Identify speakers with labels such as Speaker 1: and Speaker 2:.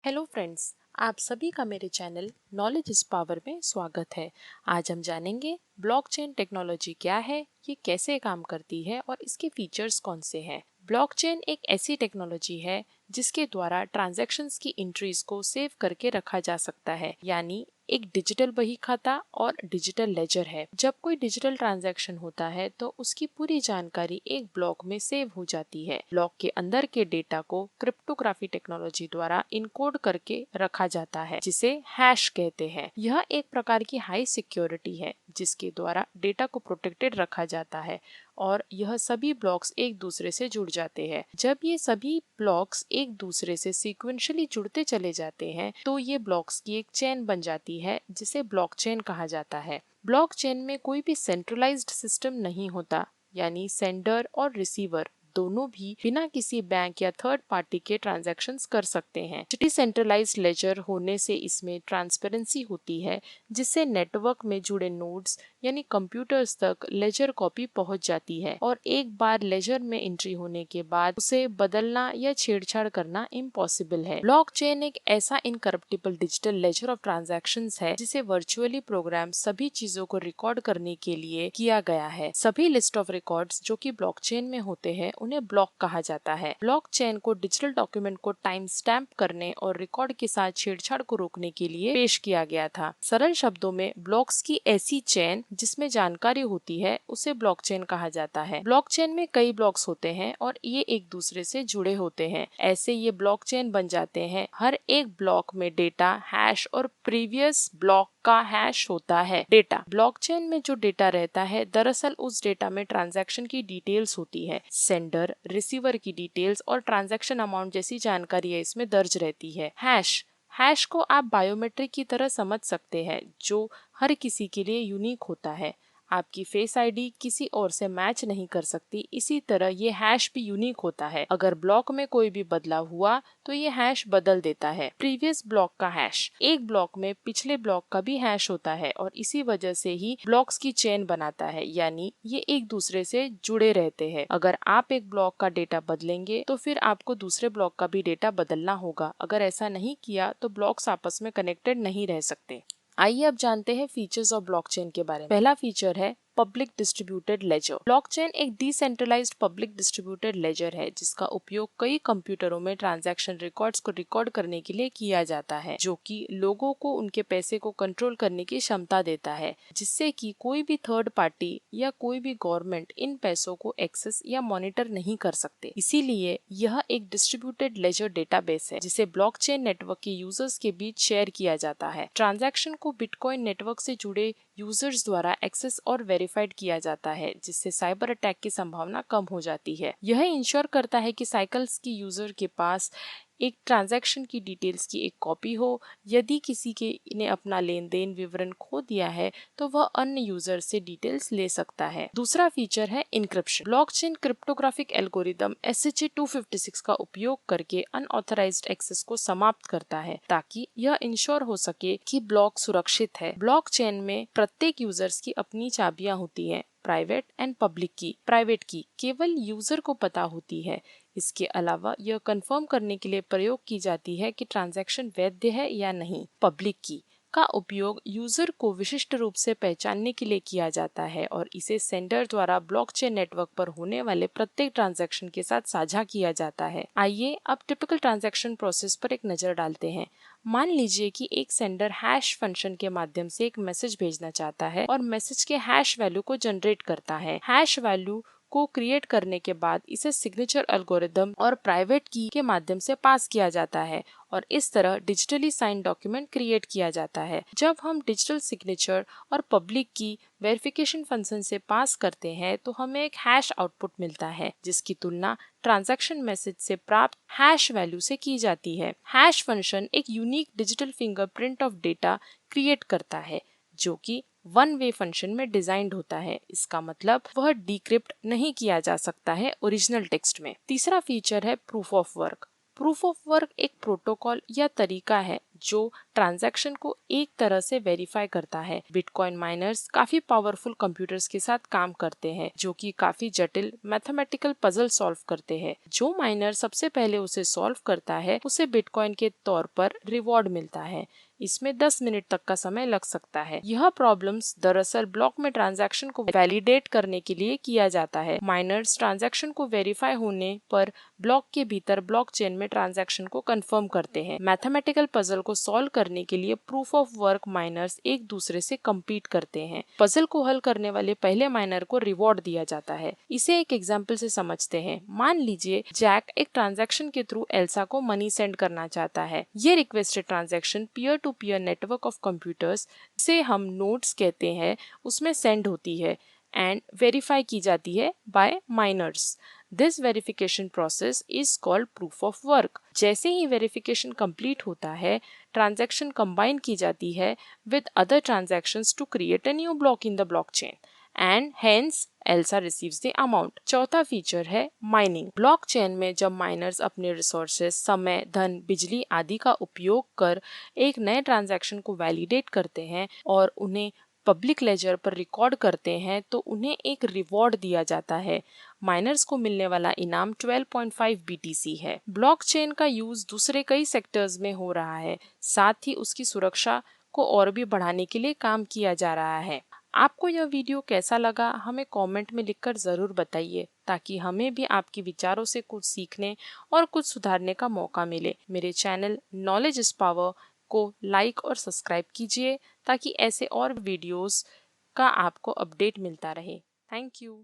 Speaker 1: Hello friends, आप सभी का मेरे चैनल नॉलेज इज पावर में स्वागत है। आज हम जानेंगे ब्लॉकचेन टेक्नोलॉजी क्या है, ये कैसे काम करती है और इसके फीचर्स कौन से हैं। ब्लॉकचेन एक ऐसी टेक्नोलॉजी है जिसके द्वारा ट्रांजैक्शंस की एंट्रीज को सेव करके रखा जा सकता है, यानी एक डिजिटल बही खाता और डिजिटल लेजर है। जब कोई डिजिटल ट्रांजैक्शन होता है तो उसकी पूरी जानकारी एक ब्लॉक में सेव हो जाती है। ब्लॉक के अंदर के डेटा को क्रिप्टोग्राफी टेक्नोलॉजी द्वारा इनकोड करके रखा जाता है, जिसे हैश कहते हैं। यह एक प्रकार की हाई सिक्योरिटी है जिसके द्वारा डेटा को प्रोटेक्टेड रखा जाता है और यह सभी ब्लॉक्स एक दूसरे से जुड़ जाते हैं। जब ये सभी ब्लॉक्स एक दूसरे से सीक्वेंशियली जुड़ते चले जाते हैं तो ये ब्लॉक्स की एक चेन बन जाती है जिसे ब्लॉकचेन कहा जाता है। ब्लॉकचेन में कोई भी सेंट्रलाइज्ड सिस्टम नहीं होता, यानी सेंडर और रिसीवर दोनों भी बिना किसी बैंक या थर्ड पार्टी के ट्रांजैक्शंस कर सकते हैं। डिसेंट्रलाइज्ड लेजर होने से इसमें ट्रांसपेरेंसी होती है, जिससे नेटवर्क में जुड़े नोड्स यानी कंप्यूटर्स तक लेजर कॉपी पहुंच जाती है और एक बार लेजर में एंट्री होने के बाद उसे बदलना या छेड़छाड़ करना इम्पॉसिबल है। ब्लॉकचेन एक ऐसा इनकरप्टिबल डिजिटल लेजर ऑफ ट्रांजैक्शंस है जिसे वर्चुअली प्रोग्राम सभी चीजों को रिकॉर्ड करने के लिए किया गया है। सभी लिस्ट ऑफ रिकॉर्ड्स जो कि ब्लॉकचेन में होते हैं उन्हें ब्लॉक कहा जाता है। ब्लॉकचेन को डिजिटल डॉक्यूमेंट को टाइम स्टैम्प करने और रिकॉर्ड के साथ छेड़छाड़ को रोकने के लिए पेश किया गया था। सरल शब्दों में ब्लॉक्स की ऐसी चेन जिसमें जानकारी होती है उसे ब्लॉकचेन कहा जाता है। ब्लॉकचेन में कई ब्लॉक्स होते हैं और ये एक दूसरे से जुड़े होते हैं। ऐसे ये ब्लॉकचेन बन जाते हैं। हर एक ब्लॉक में डेटा, हैश और प्रीवियस ब्लॉक का हैश होता है। डेटा ब्लॉकचेन में जो डेटा रहता है दरअसल उस डेटा में ट्रांजैक्शन की डिटेल्स होती है। सेंडर, रिसीवर की डिटेल्स और ट्रांजैक्शन अमाउंट जैसी जानकारी इसमें दर्ज रहती है। हैश को आप बायोमेट्रिक की तरह समझ सकते हैं, जो हर किसी के लिए यूनिक होता है। आपकी फेस आईडी किसी और से मैच नहीं कर सकती, इसी तरह ये हैश भी यूनिक होता है। अगर ब्लॉक में कोई भी बदलाव हुआ तो ये हैश बदल देता है। प्रीवियस ब्लॉक का हैश एक ब्लॉक में पिछले ब्लॉक का भी हैश होता है और इसी वजह से ही ब्लॉक्स की चेन बनाता है, यानी ये एक दूसरे से जुड़े रहते हैं। अगर आप एक ब्लॉक का डेटा बदलेंगे तो फिर आपको दूसरे ब्लॉक का भी डेटा बदलना होगा। अगर ऐसा नहीं किया तो ब्लॉक्स आपस में कनेक्टेड नहीं रह सकते। आइए अब जानते हैं फीचर्स ऑफ ब्लॉकचेन के बारे में। पहला फीचर है पब्लिक डिस्ट्रीब्यूटेड लेजर। ब्लॉकचेन एक डिसेंट्रलाइज्ड पब्लिक डिस्ट्रीब्यूटेड लेजर है जिसका उपयोग कई कंप्यूटरों में ट्रांजैक्शन रिकॉर्ड्स को रिकॉर्ड करने के लिए किया जाता है, जो कि लोगों को उनके पैसे को कंट्रोल करने की क्षमता देता है, जिससे कि कोई भी थर्ड पार्टी या कोई भी गवर्नमेंट इन पैसों को एक्सेस या मॉनिटर नहीं कर सकते। इसीलिए यह एक डिस्ट्रीब्यूटेड लेजर डेटाबेस है जिसे ब्लॉकचेन नेटवर्क के यूजर्स के बीच शेयर किया जाता है। ट्रांजैक्शन को बिटकॉइन नेटवर्क से जुड़े यूजर्स द्वारा एक्सेस और वेरीफाइड किया जाता है, जिससे साइबर अटैक की संभावना कम हो जाती है। यह इंश्योर करता है कि साइकिल्स की यूजर के पास एक ट्रांजैक्शन की डिटेल्स की एक कॉपी हो। यदि किसी के ने अपना लेन देन विवरण खो दिया है तो वह अन्य यूजर से डिटेल्स ले सकता है। दूसरा फीचर है encryption. Blockchain cryptographic algorithm SHA-256 का उपयोग करके अनऑथराइज्ड एक्सेस को समाप्त करता है, ताकि यह इंश्योर हो सके कि ब्लॉक सुरक्षित है। ब्लॉकचेन में प्रत्येक यूजर्स की अपनी चाबियां होती हैं। प्राइवेट एंड पब्लिक की। प्राइवेट की केवल यूजर को पता होती है। इसके अलावा यह कंफर्म करने के लिए प्रयोग की जाती है कि ट्रांजैक्शन वैध है या नहीं। पब्लिक की का उपयोग यूजर को विशिष्ट रूप से पहचानने के लिए किया जाता है और इसे सेंडर द्वारा ब्लॉकचेन नेटवर्क पर होने वाले प्रत्येक ट्रांजैक्शन के साथ साझा किया जाता है। आइए अब टिपिकल ट्रांजैक्शन प्रोसेस पर एक नजर डालते हैं। मान लीजिए कि एक सेंडर हैश फंक्शन के माध्यम से एक मैसेज भेजना चाहता है और मैसेज के हैश वैल्यू को जनरेट करता है। हैश वैल्यू को क्रिएट करने के बाद इसे सिग्नेचर एल्गोरिदम और प्राइवेट की के माध्यम से पास किया जाता है और इस तरह डिजिटली साइन डॉक्यूमेंट क्रिएट किया जाता है। जब हम डिजिटल सिग्नेचर और पब्लिक की वेरिफिकेशन फंक्शन से पास करते हैं तो हमें एक हैश आउटपुट मिलता है, जिसकी तुलना ट्रांजैक्शन मैसेज से प्राप्त हैश वैल्यू से की जाती है। हैश फंक्शन एक unique digital fingerprint of data create करता है, जो कि वन वे फंक्शन में डिजाइंड होता है। इसका मतलब वह डिक्रिप्ट नहीं किया जा सकता है ओरिजिनल टेक्स्ट में। तीसरा फीचर है proof of work. Proof of work एक प्रोटोकॉल या तरीका है जो ट्रांजैक्शन को एक तरह से वेरीफाई करता है। बिटकॉइन माइनर्स काफी पावरफुल कंप्यूटर्स के साथ काम करते हैं जो कि काफी जटिल मैथमेटिकल पजल सॉल्व करते हैं। जो माइनर सबसे पहले उसे सॉल्व करता है उसे बिटकॉइन के तौर पर रिवॉर्ड मिलता है। इसमें 10 मिनट तक का समय लग सकता है। यह प्रॉब्लम्स दरअसल ब्लॉक में ट्रांजैक्शन को वैलिडेट करने के लिए किया जाता है। माइनर्स ट्रांजैक्शन को वेरीफाई होने पर ब्लॉक के भीतर ब्लॉकचेन में ट्रांजैक्शन को कंफर्म करते हैं। मैथमेटिकल पजल को सॉल्व करने के लिए प्रूफ ऑफ वर्क माइनर्स एक दूसरे से कम्पीट करते हैं। पजल को हल करने वाले पहले माइनर को रिवॉर्ड दिया जाता है। इसे एक एग्जाम्पल से समझते हैं। मान लीजिए जैक एक ट्रांजैक्शन के थ्रू एल्सा को मनी सेंड करना चाहता है। ये requested transaction peer to peer network of computers से हम नोड्स कहते हैं उसमें सेंड होती है एंड वेरीफाई की जाती है by miners. This verification process is called proof of work. जैसे ही वेरिफिकेशन कंप्लीट होता है ट्रांजैक्शन कंबाइन की जाती है with other transactions to create a new block in the blockchain and hence Elsa receives the amount. चौथा feature है mining. Blockchain में जब माइनर्स अपने रिसोर्सेज, समय, धन, बिजली आदि का उपयोग कर एक नए ट्रांजैक्शन को वैलिडेट करते हैं और उन्हें पब्लिक लेजर पर रिकॉर्ड करते हैं तो उन्हें एक रिवॉर्ड दिया जाता है। माइनर्स को मिलने वाला इनाम 12.5 BTC है। ब्लॉकचेन का यूज दूसरे कई सेक्टर्स में हो रहा है, साथ ही उसकी सुरक्षा को और भी बढ़ाने के लिए काम किया जा रहा है। आपको यह वीडियो कैसा लगा हमें कमेंट में लिखकर ज़रूर बताइए ताकि हमें भी आपके विचारों से कुछ सीखने और कुछ सुधारने का मौका मिले। मेरे चैनल नॉलेज इज पावर को लाइक और सब्सक्राइब कीजिए ताकि ऐसे और वीडियोस का आपको अपडेट मिलता रहे। Thank you.